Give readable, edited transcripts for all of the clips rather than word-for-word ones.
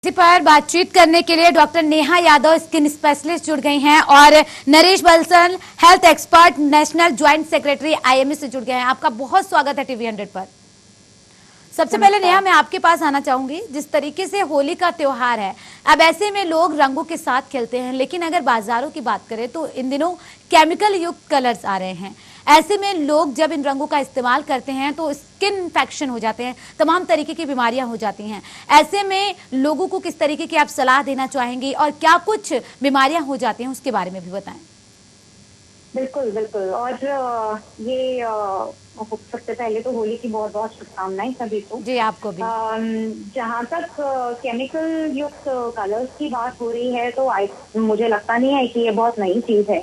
इसी पर बातचीत करने के लिए doctor Neha Yadav skin specialist जुड़ गई हैं और Naresh Bansal health expert national joint secretary IMA से जुड़ गए हैं। आपका बहुत स्वागत है टीवी 100 पर। सबसे पहले नेहा, मैं आपके पास आना चाहूंगी। जिस तरीके से होली का त्योहार है, अब ऐसे में लोग रंगों के साथ खेलते हैं, लेकिन अगर बाजारों की बात करें तो इन दिनों केमिकल युक्त कलर्स आ रहे हैं। ऐसे में लोग जब इन रंगों का इस्तेमाल करते हैं तो स्किन इन्फेक्शन हो जाते हैं, तमाम तरीके की बीमारियां हो जाती हैं। ऐसे में लोगों को किस तरीके की आप सलाह देना चाहेंगी और क्या कुछ बीमारियां हो जाती हैं उसके बारे में भी बताएं। बिल्कुल बिल्कुल। और ये सबसे पहले तो होली की बहुत बहुत शुभकामनाएं सभी को। जी आपको भी। जहाँ तक केमिकल युक्त कलर्स की बात हो रही है तो मुझे लगता नहीं है कि ये बहुत नई चीज है।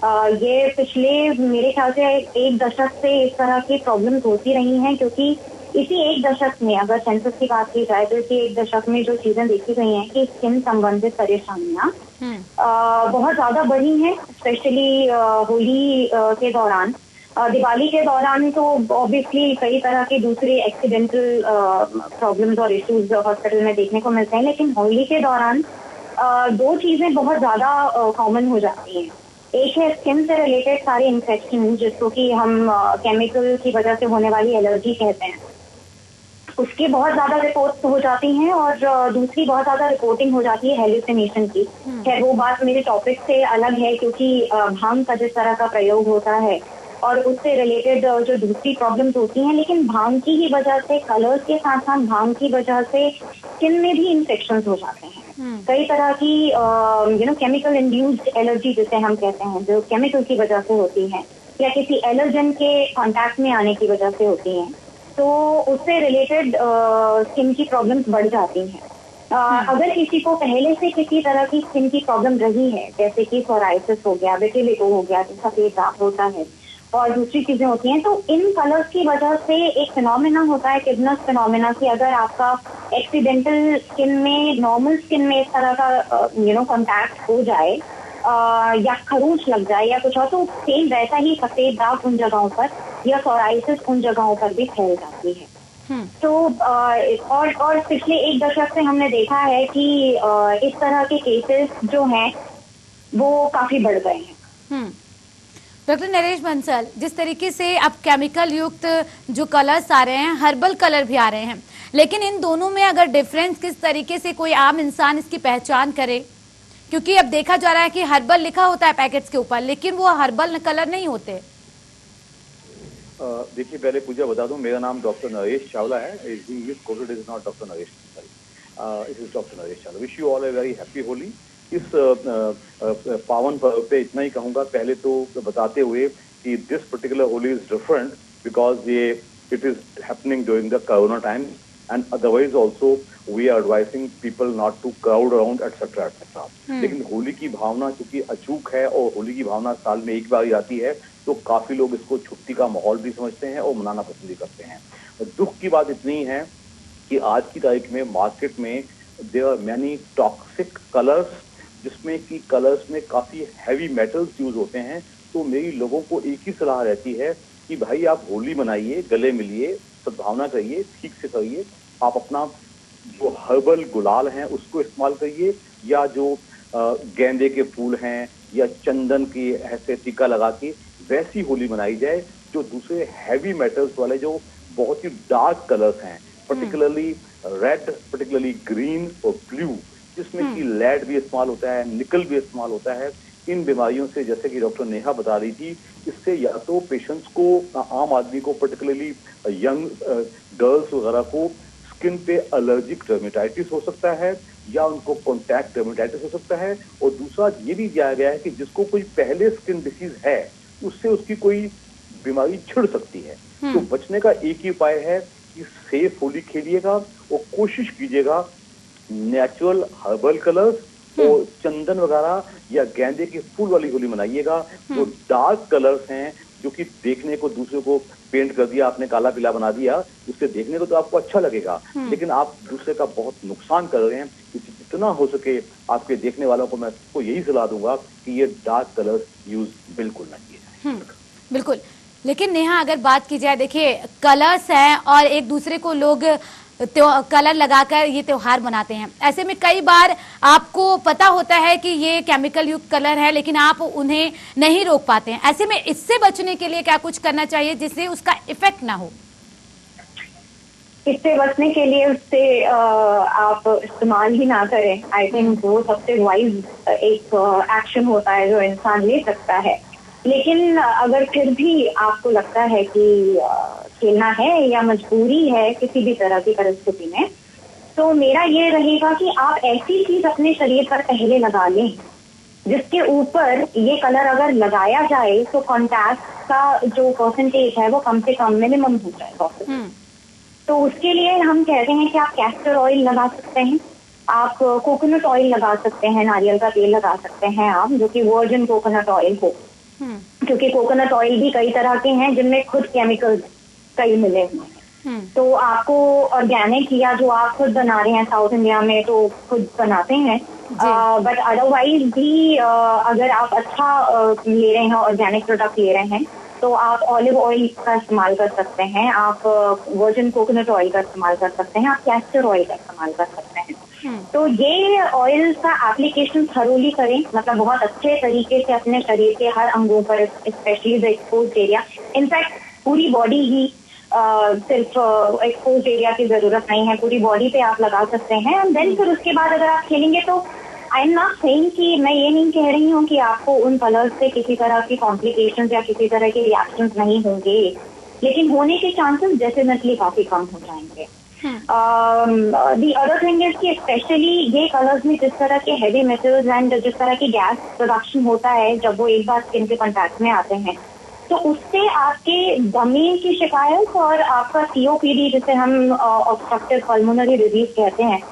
ये पिछले मेरे ख्याल से एक दशक से इस तरह की प्रॉब्लम्स होती रही हैं, क्योंकि इसी एक दशक में, अगर सेंसस की बात की जाए तो इसी एक दशक में जो चीजें देखी गई हैं कि स्किन संबंधित परेशानियां बहुत ज्यादा बढ़ी हैं, स्पेशली होली के दौरान। दिवाली के दौरान तो ऑब्वियसली कई तरह के दूसरे एक्सीडेंटल प्रॉब्लम्स और इश्यूज हॉस्पिटल में देखने को मिलते हैं, लेकिन होली के दौरान दो चीजें बहुत ज्यादा कॉमन हो जाती हैं। एक है स्किन से रिलेटेड सारे इन्फेक्शन, जिसको कि हम केमिकल की वजह से होने वाली एलर्जी कहते हैं, उसकी बहुत ज्यादा रिपोर्ट हो जाती हैं। और दूसरी बहुत ज्यादा रिपोर्टिंग हो जाती है हेलुसिनेशन की। खैर वो बात मेरे टॉपिक से अलग है, क्योंकि भांग का जिस तरह का प्रयोग होता है और उससे रिलेटेड जो दूसरी प्रॉब्लम्स होती हैं, लेकिन भांग की ही वजह से, कलर्स के साथ साथ भांग की वजह से स्किन में भी इन्फेक्शन हो जाते हैं। कई तरह की केमिकल इंड्यूस्ड एलर्जी जिसे हम कहते हैं, जो केमिकल की वजह से होती है या किसी एलर्जन के कांटेक्ट में आने की वजह से होती हैं, तो उससे रिलेटेड स्किन की प्रॉब्लम्स बढ़ जाती हैं। अगर किसी को पहले से किसी तरह की स्किन की प्रॉब्लम रही है, जैसे कि सोराइसिस हो गया, विटिलिगो हो गया, सफेद दाग होता है और दूसरी चीजें होती हैं, तो इन कलर्स की वजह से एक फिनोमेना होता है, किडनस फिनोमेना, कि अगर आपका एक्सीडेंटल स्किन में, नॉर्मल स्किन में इस तरह का कांटेक्ट हो जाए या खरोंच लग जाए या कुछ और, तो सेम वैसा ही सफेद दाग उन जगहों पर या सोराइसिस उन जगहों पर भी फैल जाती है। तो और पिछले एक दशक से हमने देखा है कि इस तरह के केसेस जो हैं वो काफी बढ़ गए हैं। डॉक्टर नरेश बंसल, जिस तरीके से अब केमिकल युक्त जो कलर्स आ रहे हैं, हर्बल कलर भी आ रहे हैं, लेकिन इन दोनों में अगर डिफरेंस किस तरीके से कोई आम इंसान इसकी पहचान करे, क्योंकि अब देखा जा रहा है कि हर्बल लिखा होता है पैकेट्स के ऊपर, लेकिन वो हर्बल कलर नहीं होते। देखिए, पहले पूजा बता दूं, मेरा नाम डॉक्टर नरेश चावला है। Is not doctor Naresh, it is doctor Naresh Chawla. Wish you all a very happy Holi. इस पावन पर्व पे इतना ही कहूंगा, पहले तो बताते हुए कि this particular Holi is different because it is happening during the corona time, and otherwise also we are advising people not to crowd around etcetera etcetera. लेकिन होली की भावना चूंकि अचूक है और होली की भावना साल में एक बार ही आती है, तो काफी लोग इसको छुट्टी का माहौल भी समझते हैं और मनाना पसंद भी करते हैं। और दुख की बात इतनी है कि आज की तारीख में मार्केट में there are many toxic colours, जिसमें कि कलर्स में काफी हैवी मेटल्स यूज होते हैं। तो मेरी लोगों को एक ही सलाह रहती है कि भाई आप होली मनाइए, गले मिलिए, सद्भावना करिए, ठीक से करिए। आप अपना जो हर्बल गुलाल हैं उसको इस्तेमाल करिए, या जो गेंदे के फूल हैं या चंदन की ऐसे टीका लगा के वैसी होली मनाई जाए, जो दूसरे हैवी मेटल्स वाले जो बहुत ही डार्क कलर्स हैं, पर्टिकुलरली रेड, पर्टिकुलरली ग्रीन और ब्लू, जिसमें कि लेड भी इस्तेमाल होता है, निकल भी इस्तेमाल होता है। इन बीमारियों से, जैसे कि डॉक्टर नेहा बता रही थी, इससे या तो पेशेंट्स को, आम आदमी को, पर्टिकुलरली यंग गर्ल्स वगैरह को स्किन पे एलर्जिक डर्मेटाइटिस हो सकता है, या उनको कॉन्टैक्ट डर्मेटाइटिस हो सकता है। और दूसरा ये भी दिया गया है कि जिसको कोई पहले स्किन डिसीज है, उससे उसकी कोई बीमारी छिड़ सकती है। तो बचने का एक ही उपाय है कि सेफ होली खेलिएगा और कोशिश कीजिएगा नेचुरल हर्बल कलर्स और चंदन वगैरह या गेंदे के फूल वाली होली मनाइएगा। जो डार्क कलर्स हैं, जो कि देखने को दूसरे को पेंट कर दिया आपने, काला पीला बना दिया, उससे देखने को तो आपको अच्छा लगेगा, लेकिन आप दूसरे का बहुत नुकसान कर रहे हैं। जितना हो सके आपके देखने वालों को मैं सबको यही सलाह दूंगा कि ये डार्क कलर्स यूज बिल्कुल ना किए जाए। बिल्कुल। लेकिन नेहा, अगर बात की जाए, देखिए कलर्स हैं और एक दूसरे को लोग कलर लगाकर ये त्योहार मनाते हैं। ऐसे में कई बार आपको पता होता है कि ये केमिकल युक्त कलर है, लेकिन आप उन्हें नहीं रोक पाते हैं। ऐसे में इससे बचने के लिए क्या कुछ करना चाहिए जिससे उसका इफेक्ट ना हो? इससे बचने के लिए उससे आप इस्तेमाल ही ना करें। आई थिंक वो सबसे वाइज एक एक्शन होता है जो इंसान ले सकता है। लेकिन अगर फिर भी आपको लगता है कि खेलना है या मजबूरी है किसी भी तरह की परिस्थिति में, तो मेरा ये रहेगा कि आप ऐसी चीज अपने शरीर पर पहले लगा लें जिसके ऊपर ये कलर अगर लगाया जाए तो कॉन्टैक्ट का जो परसेंटेज है वो कम से कम मिनिमम हो जाए। तो उसके लिए हम कहते हैं कि आप कैस्टर ऑयल लगा सकते हैं, आप कोकोनट ऑयल लगा सकते हैं, नारियल का तेल लगा सकते हैं आप, जो कि वर्जिन कोकोनट ऑयल हो, क्योंकि कोकोनट ऑयल भी कई तरह के हैं जिनमें खुद केमिकल्स कई मिले हुए हैं। तो आपको ऑर्गेनिक या जो आप खुद बना रहे हैं साउथ इंडिया में तो खुद बनाते हैं, बट अदरवाइज भी अगर आप अच्छा ले रहे हैं, ऑर्गेनिक प्रोडक्ट ले रहे हैं, तो आप ऑलिव ऑयल का इस्तेमाल कर सकते हैं, आप वर्जिन कोकोनट ऑयल का इस्तेमाल कर सकते हैं, आप कैस्टर ऑयल का इस्तेमाल कर सकते हैं। तो ये ऑयल का एप्लीकेशन थरोली करें, मतलब बहुत अच्छे तरीके से अपने शरीर के हर अंगों पर, specially the exposed area, in fact पूरी बॉडी ही, सिर्फ एक्सपोज्ड एरिया की जरूरत नहीं है, पूरी बॉडी पे आप लगा सकते हैं। एंड देन फिर उसके बाद अगर आप खेलेंगे तो आई एम नॉट सेइंग कि मैं ये नहीं कह रही हूँ कि आपको उन कलर्स से किसी तरह की कॉम्प्लिकेशंस या किसी तरह के रिएक्शंस नहीं होंगे, लेकिन होने के चांसेस डेफिनेटली काफी कम हो जाएंगे। दी अदर थिंग इज कि स्पेशली ये कलर्स में जिस तरह के हैवी मेटल्स एंड जिस तरह की गैस प्रोडक्शन होता है जब वो एक बार स्किन के कॉन्टैक्ट में आते हैं, तो उससे आपके दमे की शिकायत और आपका COPD, जिसे हम ऑब्स्ट्रक्टिव पल्मोनरी डिजीज कहते हैं,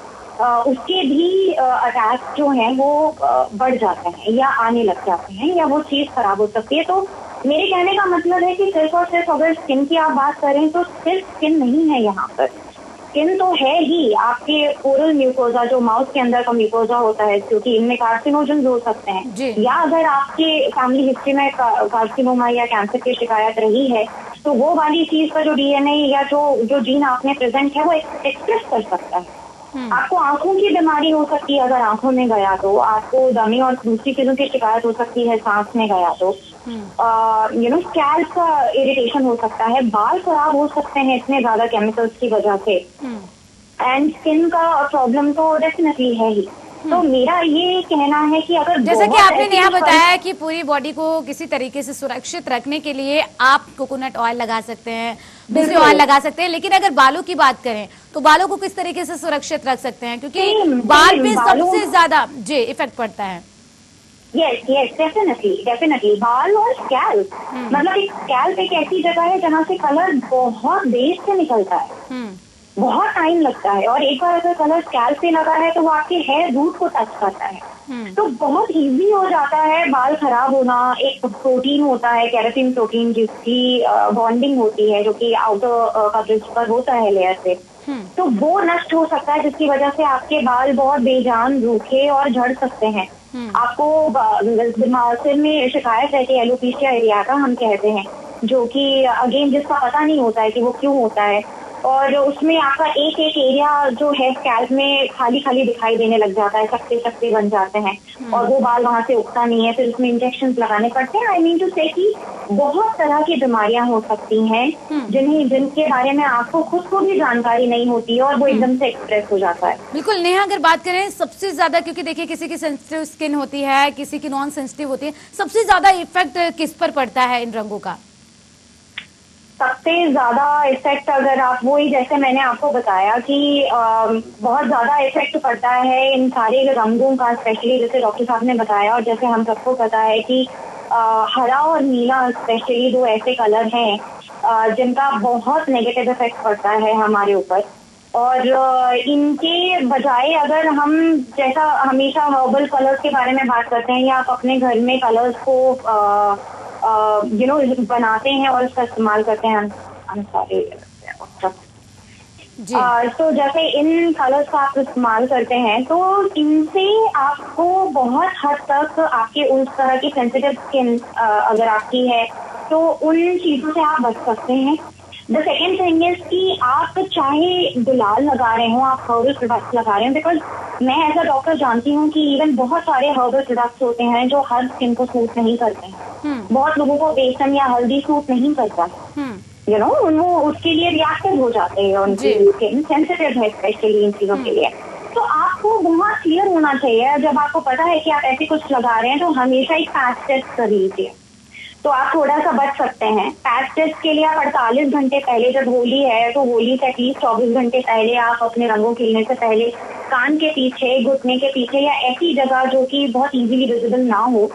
उसके भी अटैक जो हैं वो बढ़ जाते हैं या आने लग जाते हैं या वो चीज खराब हो सकती है। तो मेरे कहने का मतलब है कि सिर्फ और सिर्फ अगर स्किन की आप बात करें तो सिर्फ स्किन नहीं है यहाँ पर, स्किन तो है ही, आपके ओरल म्यूकोजा जो माउथ के अंदर का म्यूकोजा होता है, क्योंकि इनमें कार्सिनोजन हो सकते हैं, या अगर आपके फैमिली हिस्ट्री में कार्सिनोमा या कैंसर की शिकायत रही है तो वो वाली चीज का जो DNA या जो जीन आपने प्रेजेंट है वो एक्सप्रेस कर सकता है। आपको आंखों की बीमारी हो सकती है, अगर आंखों में गया तो आपको दमे और दूसरी चीजों की शिकायत हो सकती है, सांस में गया तो स्कैल्प का इरिटेशन हो सकता है, बाल खराब हो सकते हैं इतने ज्यादा केमिकल्स की वजह से, एंड स्किन का प्रॉब्लम तो डेफिनेटली है ही। तो मेरा ये कहना है कि अगर जैसा कि आपने नेहा बताया कि पूरी बॉडी को किसी तरीके से सुरक्षित रखने के लिए आप कोकोनट ऑयल लगा सकते हैं, दूसरे ऑयल लगा सकते हैं, लेकिन अगर बालों की बात करें तो बालों को किस तरीके से सुरक्षित रख सकते हैं, क्योंकि बाल पे सबसे ज्यादा जी इफेक्ट पड़ता है। यस डेफिनेटली बाल और स्कैल्प, मतलब एक स्कैल्प एक ऐसी जगह है जहाँ से कलर बहुत देर से निकलता है, बहुत टाइम लगता है, और एक बार अगर कलर स्कैल्प पे लगा है तो वो आपके हेयर रूट को टच करता है, तो बहुत इजी हो जाता है बाल खराब होना। एक प्रोटीन होता है केराटिन प्रोटीन जिसकी बॉन्डिंग होती है, जो कि आउटर कवरेज पर होता है लेयर से, तो वो नष्ट हो सकता है, जिसकी वजह से आपके बाल बहुत बेजान, रूखे और झड़ सकते हैं। आपको सिर में शिकायत रहती है एलोपेशिया एरियाटा हम कहते हैं, जो कि अगेन जिसका पता नहीं होता है कि वो क्यों होता है, और उसमें आपका एक एक एरिया जो है स्कैल्प में खाली खाली दिखाई देने लग जाता है, चकते चकते बन जाते हैं, और वो बाल वहां से उगता नहीं है, फिर उसमें इंजेक्शन लगाने पड़ते हैं। आई मीन टू से कि बहुत तरह की बीमारियां हो सकती हैं जिनके बारे में आपको खुद को भी जानकारी नहीं होती है, और वो एकदम से एक्सप्रेस हो जाता है। बिल्कुल नेहा, अगर बात करें सबसे ज्यादा, क्योंकि देखिए किसी की सेंसिटिव स्किन होती है, किसी की नॉन सेंसिटिव होती है, सबसे ज्यादा इफेक्ट किस पर पड़ता है इन रंगों का? सबसे ज्यादा इफेक्ट अगर आप वही जैसे मैंने आपको बताया कि बहुत ज्यादा इफेक्ट पड़ता है इन सारे रंगों का, स्पेशली जैसे डॉक्टर साहब ने बताया और जैसे हम सबको पता है कि हरा और नीला स्पेशली दो ऐसे कलर हैं जिनका बहुत नेगेटिव इफेक्ट पड़ता है हमारे ऊपर। और इनके बजाय अगर हम जैसा हमेशा हर्बल कलर्स के बारे में बात करते हैं, या आप अपने घर में कलर्स को बनाते हैं और उसका इस्तेमाल करते हैं, तो जैसे इन कलर्स का आप इस्तेमाल करते हैं तो इनसे आपको बहुत हद तक आपके उस तरह की सेंसिटिव स्किन अगर आपकी है तो उन चीजों से आप बच सकते हैं। द सेकेंड थिंग इज कि आप चाहे गुलाल लगा रहे हो, आप हर्बल प्रोडक्ट्स लगा रहे हो, बिकॉज मैं एज अ डॉक्टर जानती हूँ कि इवन बहुत सारे हर्बल प्रोडक्ट्स होते हैं जो हर स्किन को सूट नहीं करते हैं। बहुत लोगों को बेसन या हल्दी सूट नहीं करता, यू नो, वो उसके लिए रिएक्टिव हो जाते हैं, उनकी स्किन सेंसिटिव है स्पेशली इन चीजों के लिए। तो आपको बहुत क्लियर होना चाहिए, जब आपको पता है कि आप ऐसे कुछ लगा रहे हैं तो हमेशा एक पैच टेस्ट कर लीजिए, तो आप थोड़ा सा बच सकते हैं। पैच टेस्ट के लिए आप 48 घंटे पहले, जब होली है तो होली से एटलीस्ट 24 घंटे पहले आप अपने रंगों खिलने से पहले कान के पीछे, घुटने के पीछे या ऐसी जगह जो कि बहुत इजीली विजिबल ना हो,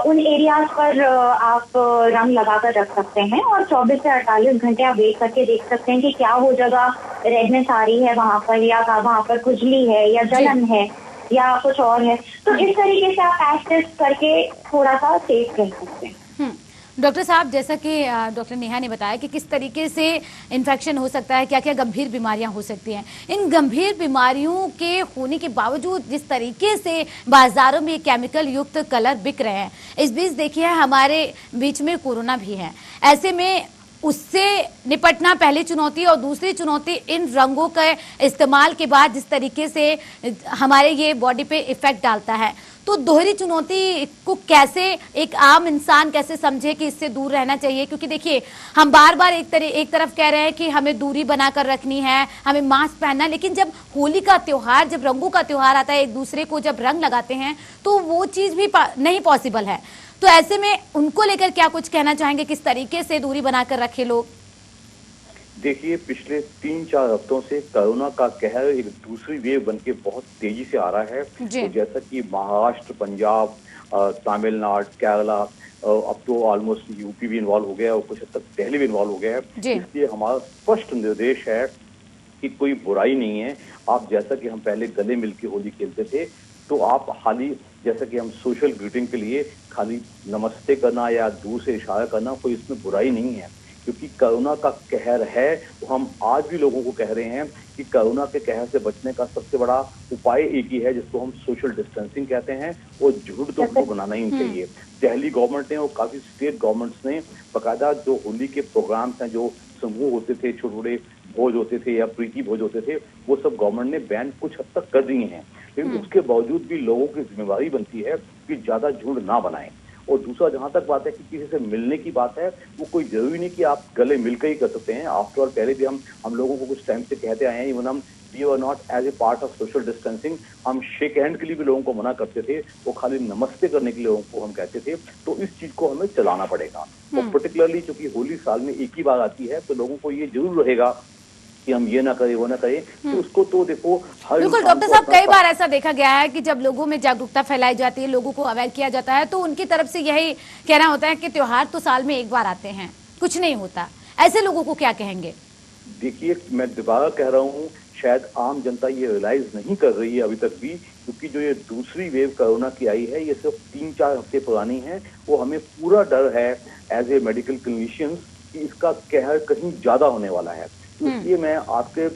उन एरियाज पर आप रंग लगाकर रख सकते हैं और 24 से 48 घंटे आप वेट करके देख सकते हैं कि क्या वो जगह रेडनेस आ रही है वहां पर, या वहां पर खुजली है या जलन है या कुछ और है। तो इस तरीके से आप पैच टेस्ट करके थोड़ा सा सेफ रह सकते हैं। डॉक्टर साहब, जैसा कि डॉक्टर नेहा ने बताया कि किस तरीके से इन्फेक्शन हो सकता है, क्या क्या गंभीर बीमारियां हो सकती हैं, इन गंभीर बीमारियों के होने के बावजूद जिस तरीके से बाजारों में केमिकल युक्त कलर बिक रहे हैं, इस बीच देखिए हमारे बीच में कोरोना भी है। ऐसे में उससे निपटना पहली चुनौती, और दूसरी चुनौती इन रंगों के इस्तेमाल के बाद जिस तरीके से हमारे ये बॉडी पे इफेक्ट डालता है, तो दोहरी चुनौती को कैसे एक आम इंसान कैसे समझे कि इससे दूर रहना चाहिए? क्योंकि देखिए हम बार बार एक तरफ कह रहे हैं कि हमें दूरी बनाकर रखनी है, हमें मास्क पहनना, लेकिन जब होली का त्योहार, जब रंगों का त्योहार आता है, एक दूसरे को जब रंग लगाते हैं तो वो चीज भी नहीं पॉसिबल है। तो ऐसे में उनको लेकर क्या कुछ कहना चाहेंगे, किस तरीके से दूरी बनाकर रखे लोग? देखिए, पिछले 3-4 हफ्तों से कोरोना का कहर एक दूसरी वेव बनके बहुत तेजी से आ रहा है। तो जैसा कि महाराष्ट्र, पंजाब, तमिलनाडु, केरला, अब तो ऑलमोस्ट यूपी भी इन्वॉल्व हो गया और कुछ हद तक दिल्ली भी इन्वॉल्व हो गया है। इसलिए हमारा स्पष्ट निर्देश है कि कोई बुराई नहीं है। आप जैसा कि हम पहले गले मिलकर होली खेलते थे, तो आप खाली जैसा कि हम सोशल ग्रीटिंग के लिए खाली नमस्ते करना या दूर से इशारा करना, कोई इसमें बुराई नहीं है। क्योंकि कोरोना का कहर है, तो हम आज भी लोगों को कह रहे हैं कि कोरोना के कहर से बचने का सबसे बड़ा उपाय एक ही है, जिसको हम सोशल डिस्टेंसिंग कहते हैं, और झूठ तो हमको बनाना ही नहीं चाहिए। दिल्ली गवर्नमेंट ने और काफी स्टेट गवर्नमेंट्स ने बाकायदा जो होली के प्रोग्राम्स हैं, जो समूह होते थे, छोटे छोटे भोज होते थे या प्रीति भोज होते थे, वो सब गवर्नमेंट ने बैन कुछ हद तक कर दिए हैं। लेकिन उसके बावजूद भी लोगों की जिम्मेदारी बनती है कि ज्यादा झुंड ना बनाएं। और दूसरा, जहां तक बात है कि किसी से मिलने की बात है, वो कोई जरूरी नहीं कि आप गले मिलकर ही कर सकते हैं। आफ्टर ऑल पहले भी हम लोगों को कुछ टाइम से कहते आए हैं, इवन हम we are not as a part of social distancing, हम शेक हैंड के लिए भी लोगों को मना करते थे, वो खाली नमस्ते करने के लिए लोगों को हम कहते थे। तो इस चीज को हमें चलाना पड़ेगा। और पर्टिकुलरली चूंकि होली साल में एक ही बार आती है, तो लोगों को ये जरूर रहेगा कि हम ये ना करें, वो ना करें। तो उसको तो देखो, हर बिल्कुल डॉक्टर साहब, कई बार ऐसा देखा गया है कि जब लोगों में जागरूकता फैलाई जाती है, लोगों को अवेयर किया जाता है, तो उनकी तरफ से यही कहना होता है कि त्योहार तो साल में एक बार आते हैं, कुछ नहीं होता। ऐसे लोगों को क्या कहेंगे? देखिए, मैं दोबारा कह रहा हूँ, शायद आम जनता ये रियलाइज नहीं कर रही है अभी तक भी, क्योंकि जो ये दूसरी वेव कोरोना की आई है, ये सिर्फ 3-4 हफ्ते पुरानी है। वो हमें पूरा डर है एज ए मेडिकल क्लिनिशियंस कि इसका कहर कहीं ज्यादा होने वाला है। तो इसलिए मैं आपके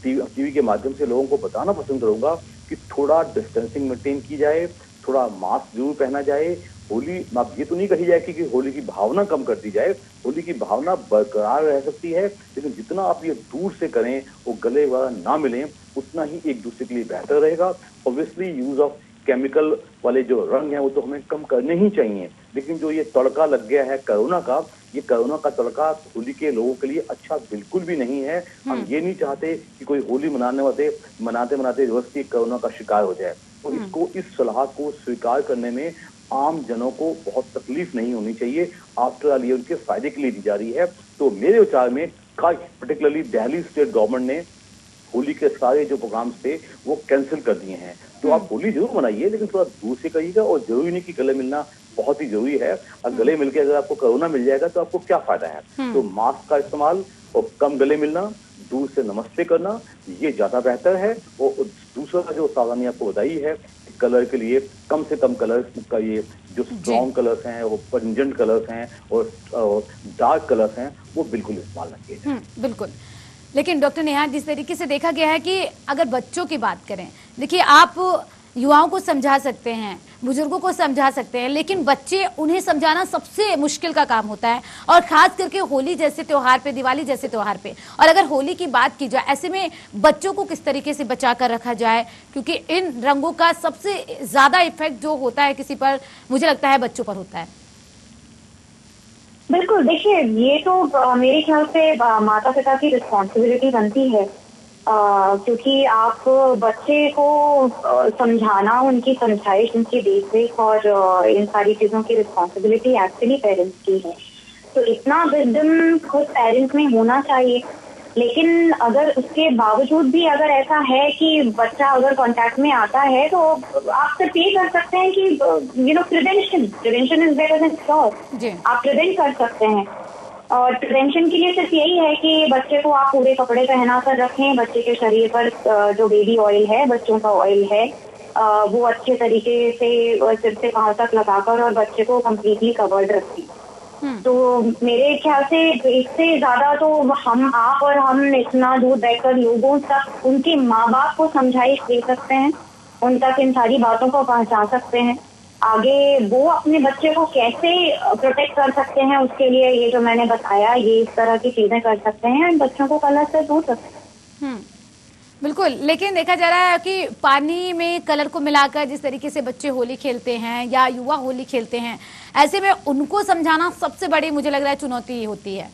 टीवी के माध्यम से लोगों को बताना पसंद करूंगा कि थोड़ा डिस्टेंसिंग मेंटेन की जाए, थोड़ा मास्क जरूर पहना जाए। होली, आप ये तो नहीं कही जाए कि होली की भावना कम कर दी जाए, होली की भावना बरकरार रह सकती है, लेकिन जितना आप ये दूर से करें, वो गले वाला ना मिलें, उतना ही एक दूसरे के लिए बेहतर रहेगा। ऑब्वियसली यूज ऑफ केमिकल वाले जो रंग हैं वो तो हमें कम करने ही चाहिए, लेकिन जो ये तड़का लग गया है कोरोना का, ये कोरोना का तड़का होली के लोगों के लिए अच्छा बिल्कुल भी नहीं है। हम ये नहीं चाहते कि कोई होली मनाते मनाते जबरदस्ती कोरोना का शिकार हो जाए। तो इसको, इस सलाह को स्वीकार करने में आम जनों को बहुत तकलीफ नहीं होनी चाहिए। आफ्टर ऑल ये उनके फायदे के लिए दी जा रही है। तो मेरे विचार में पर्टिकुलरली दिल्ली स्टेट गवर्नमेंट ने होली के सारे जो प्रोग्राम्स थे वो कैंसिल कर दिए हैं। तो आप होली जरूर मनाइए, लेकिन थोड़ा दूर से करिएगा, और जरूरी नहीं कि गले मिलना बहुत ही जरूरी है। और गले मिलके अगर आपको कोरोना मिल जाएगा तो आपको क्या फायदा है? तो मास्क का इस्तेमाल और कम गले मिलना, दूर से नमस्ते करना, ये ज्यादा बेहतर है। और दूसरा जो सावधानी आपको बताई है, कलर के लिए कम से कम कलर का, ये जो स्ट्रॉन्ग कलर्स हैं, वो पंजेंट कलर्स हैं और डार्क कलर्स हैं, वो बिल्कुल इस्तेमाल न किए जाए। बिल्कुल। लेकिन डॉक्टर नेहा, जिस तरीके से देखा गया है कि अगर बच्चों की बात करें, देखिए आप युवाओं को समझा सकते हैं, बुजुर्गों को समझा सकते हैं, लेकिन बच्चे, उन्हें समझाना सबसे मुश्किल का काम होता है, और खास करके होली जैसे त्योहार पे, दिवाली जैसे त्योहार पे। और अगर होली की बात की जाए, ऐसे में बच्चों को किस तरीके से बचा कर रखा जाए, क्योंकि इन रंगों का सबसे ज्यादा इफेक्ट जो होता है किसी पर, मुझे लगता है बच्चों पर होता है। बिल्कुल, देखिए ये तो मेरे ख्याल से माता पिता की रिस्पॉन्सिबिलिटी बनती है, क्योंकि आप बच्चे को समझाना, उनकी समझाइश, उनकी देखरेख और इन सारी चीजों की रिस्पॉन्सिबिलिटी एक्चुअली पेरेंट्स की है। तो इतना विजडम खुद पेरेंट्स में होना चाहिए। लेकिन अगर उसके बावजूद भी अगर ऐसा है कि बच्चा अगर कांटेक्ट में आता है, तो आप सिर्फ ये कर सकते हैं कि prevention is better than cure. आप प्रिवेंट कर सकते हैं, और प्रिवेंशन के लिए सिर्फ यही है कि बच्चे को आप पूरे कपड़े पहना कर रखें, बच्चे के शरीर पर जो बेबी ऑयल है, बच्चों का ऑयल है, वो अच्छे तरीके से सिर से पांव तक लगाकर और बच्चे को कम्प्लीटली कवर्ड रखें। तो मेरे ख्याल से इससे ज्यादा तो आप और हम इतना दूर बैठकर लोगों तक, उनके माँ बाप को समझाइश दे सकते हैं, उन तक इन सारी बातों को पहुंचा सकते हैं। आगे वो अपने बच्चे को कैसे प्रोटेक्ट कर सकते हैं, उसके लिए ये जो मैंने बताया, ये इस तरह की चीजें कर सकते हैं, बच्चों को कलर से दूर सकते हैं। बिल्कुल, लेकिन देखा जा रहा है कि पानी में कलर को मिलाकर जिस तरीके से बच्चे होली खेलते हैं या युवा होली खेलते हैं, ऐसे में उनको समझाना सबसे बड़ी, मुझे लग रहा है, चुनौती होती है।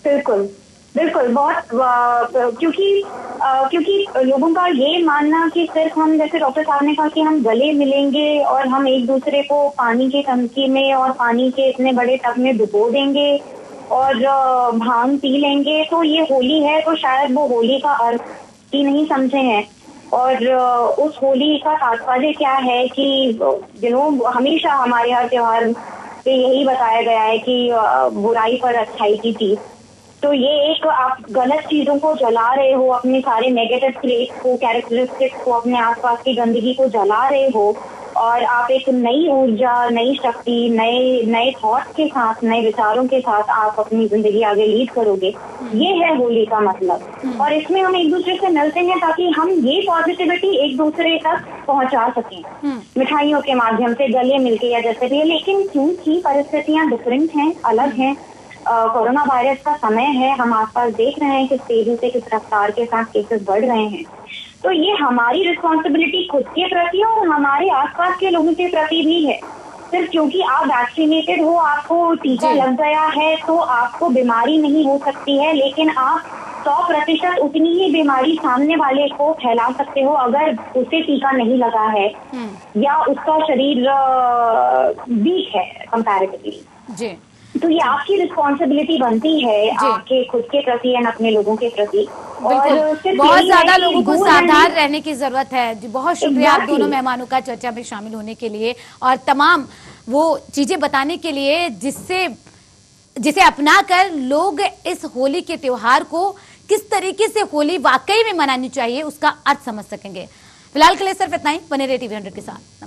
बिल्कुल बिल्कुल, बहुत क्योंकि लोगों का ये मानना कि सिर्फ हम, जैसे डॉक्टर साहब ने कहा कि हम गले मिलेंगे और हम एक दूसरे को पानी की टंकी में और पानी के इतने बड़े टब में डुबो देंगे और भांग पी लेंगे, तो ये होली है, तो शायद वो होली का अर्थ ही नहीं समझे हैं। और उस होली का तात्पर्य क्या है कि हमेशा हमारे हर त्योहार पे यही बताया गया है कि बुराई पर अच्छाई की जीत। तो ये एक, आप गलत चीजों को जला रहे हो, अपने सारे नेगेटिव ट्रेट्स को, कैरेक्टरिस्टिक्स को, अपने आसपास की गंदगी को जला रहे हो, और आप एक नई ऊर्जा, नई शक्ति, नए थॉट्स के साथ, नए विचारों के साथ आप अपनी जिंदगी आगे लीड करोगे। ये है होली का मतलब। और इसमें हम एक दूसरे से मिलते हैं ताकि हम ये पॉजिटिविटी एक दूसरे तक पहुंचा सकें, मिठाइयों के माध्यम से, गले मिलके या जैसे भी। लेकिन क्योंकि परिस्थितियां डिफरेंट हैं, अलग हैं, कोरोना वायरस का समय है, हम आसपास देख रहे हैं किस तेजी से, किस रफ्तार के साथ केसेस बढ़ रहे हैं, तो ये हमारी रिस्पॉन्सिबिलिटी खुद के प्रति और हमारे आसपास के लोगों के प्रति भी है। सिर्फ क्योंकि आप वैक्सीनेटेड हो, आपको टीका लग गया है, तो आपको बीमारी नहीं हो सकती है, लेकिन आप 100% उतनी ही बीमारी सामने वाले को फैला सकते हो अगर उसे टीका नहीं लगा है या उसका शरीर वीक है कंपैरेटिवली। जी, तो ये आपकी रिस्पॉन्सिबिलिटी बनती है, आपके खुद के प्रति और अपने लोगों के प्रति। और बहुत ज्यादा लोगों को सावधान रहने की जरूरत है। जी, बहुत शुक्रिया आप दोनों मेहमानों का चर्चा में शामिल होने के लिए और तमाम वो चीजें बताने के लिए जिसे अपनाकर लोग इस होली के त्योहार को किस तरीके से होली वाकई में मनानी चाहिए उसका अर्थ समझ सकेंगे। फिलहाल के लिए सिर्फ इतना ही। बने रहिए TV 100 के साथ।